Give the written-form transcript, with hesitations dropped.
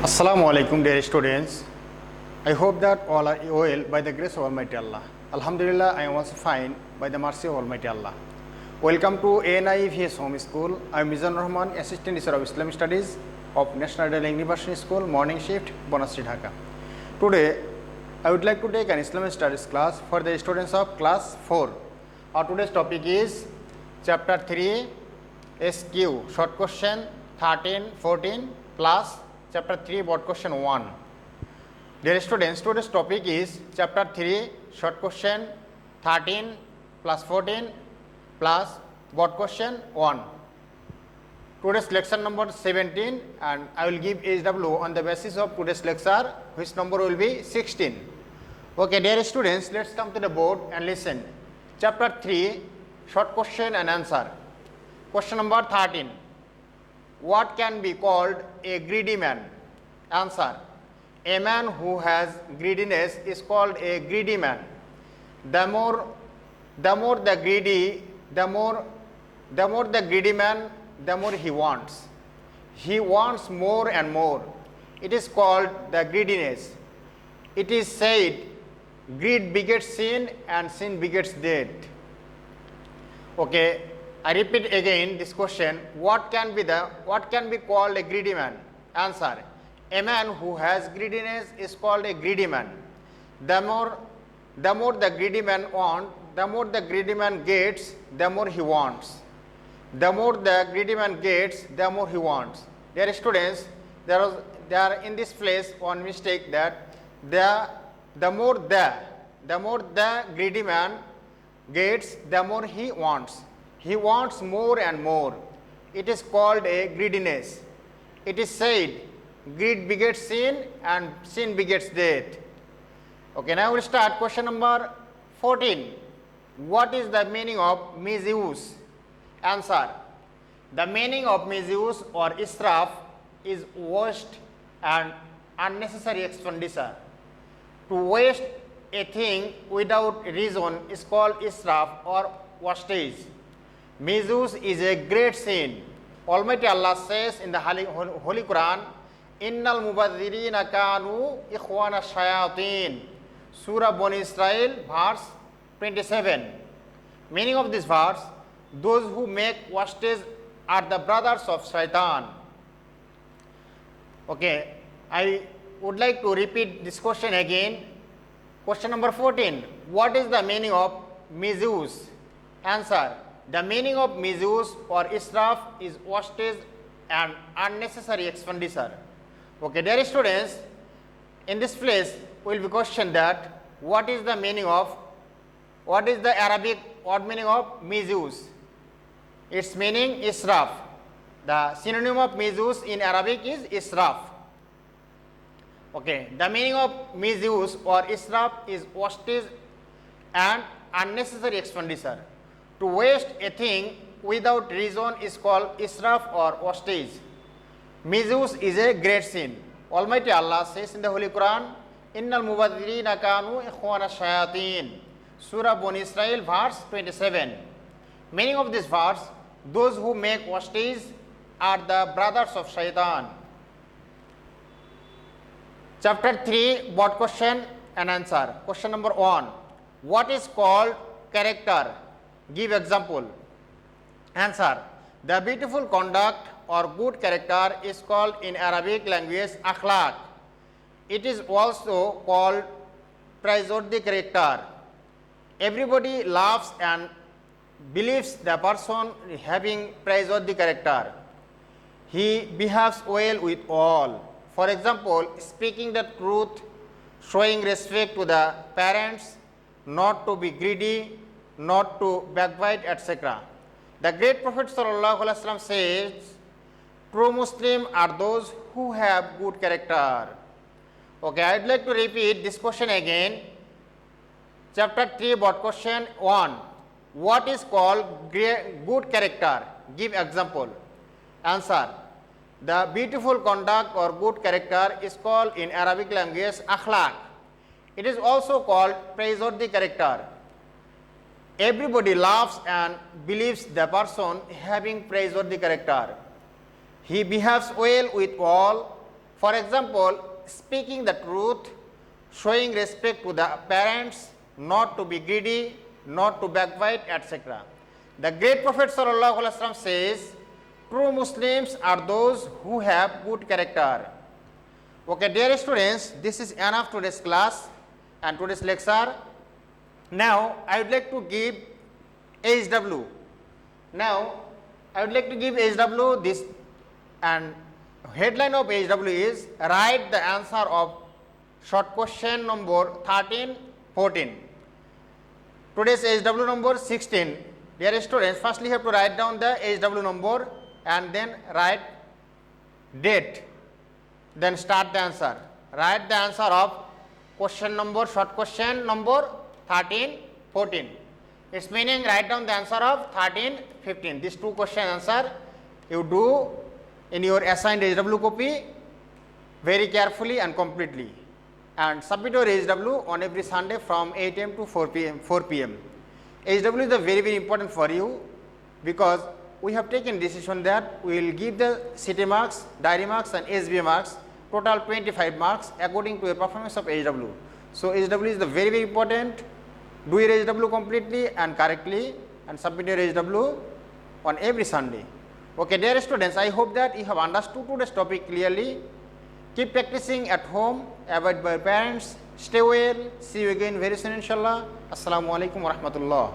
Assalamu alaikum dear students. I hope that all are well by the grace of Almighty Allah. Alhamdulillah, I am also fine by the mercy of Almighty Allah. Welcome to ANIVS Home School. I am Mizan Rahman, Assistant Teacher of Islamic Studies of National Daily University School, Morning Shift, Bonasri, Dhaka. Today, I would like to take an Islamic Studies class for the students of class 4. Our today's topic is Chapter 3, SQ, Short Question 13, 14 plus Chapter 3, Board Question 1. Dear students, today's topic is Chapter 3, Short Question 13 plus 14 plus Board Question 1. Today's lecture number 17, and I will give HW on the basis of today's lecture, which number will be 16. Okay, dear students, let's come to the board and listen. Chapter 3, Short Question and Answer. Question number 13. What can be called a greedy man? Answer. A man who has greediness is called a greedy man. The more the greedy man, the more he wants. He wants more and more. It is called the greediness. It is said, greed begets sin and sin begets death. Okay, I repeat again this question. What can be called a greedy man? Answer. A man who has greediness is called a greedy man. The more the greedy man wants, the more the greedy man gets, the more he wants. The more the greedy man gets, the more he wants. Dear students, there are in this place one mistake, that the more the greedy man gets, the more he wants. He wants more and more. It is called a greediness. It is said, greed begets sin and sin begets death. Okay, now we'll start question number 14. What is the meaning of misuse? Answer. The meaning of misuse or israf is waste and unnecessary expenditure. To waste a thing without reason is called israf or wastage. Misuse is a great sin. Almighty Allah says in the Holy Quran, Innal mubadhirina kanu ikhwana shayateen. Surah Bani Israel, verse 27. Meaning of this verse, those who make wastage are the brothers of shaitan. Okay, I would like to repeat this question again. Question number 14. What is the meaning of misuse? Answer. The meaning of misuse or israf is wastage and unnecessary expenditure. Okay, dear students, in this place we will be questioned that what is the Arabic word meaning of misuse? Its meaning israf. The synonym of misuse in Arabic is israf. Okay, the meaning of misuse or israf is wastage and unnecessary expenditure. To waste a thing without reason is called israf or wastage. Misuse is a great sin. Almighty Allah says in the Holy Quran, Innal mubadhirina kanu ikhwana shayateen. Surah Bani Israel, verse 27. Meaning of this verse, those who make wastage are the brothers of shaitan. Chapter 3, Board Question and Answer. Question number 1. What is called character? Give example. Answer. The beautiful conduct or good character is called in Arabic language akhlaq. It is also called praiseworthy character. Everybody loves and believes the person having praiseworthy character. He behaves well with all. For example, speaking the truth, showing respect to the parents, not to be greedy, not to backbite, etc. The great Prophet ﷺ says, true Muslims are those who have good character. Okay, I would like to repeat this question again. Chapter 3, Board Question 1. What is called good character? Give example. Answer. The beautiful conduct or good character is called in Arabic language akhlaq. It is also called praiseworthy character. Everybody loves and believes the person having praiseworthy character. He behaves well with all. For example, speaking the truth, showing respect to the parents, not to be greedy, not to backbite, etc. The great Prophet sallallahu alaihi wasallam says, true Muslims are those who have good character. Okay, dear students, this is enough today's class and today's lecture. Now, I would like to give HW. Now, I would like to give HW this, and headline of HW is write the answer of short question number 13, 14. Today's HW number 16. Dear students, firstly you have to write down the HW number and then write date. Then start the answer. Write the answer of question number, short question number 13, 14. Its meaning, write down the answer of 13, 15. These two question answer you do in your assigned HW copy very carefully and completely, and submit your HW on every Sunday from 8 am to 4 pm. HW is very important for you, because we have taken decision that we will give the city marks, diary marks and SBA marks, total 25 marks according to your performance of HW. So HW is very important. Do your HW completely and correctly and submit your HW on every Sunday. Okay, dear students, I hope that you have understood today's topic clearly. Keep practicing at home, avoid by parents, stay well, see you again very soon inshallah. Assalamu alaikum wa rahmatullah.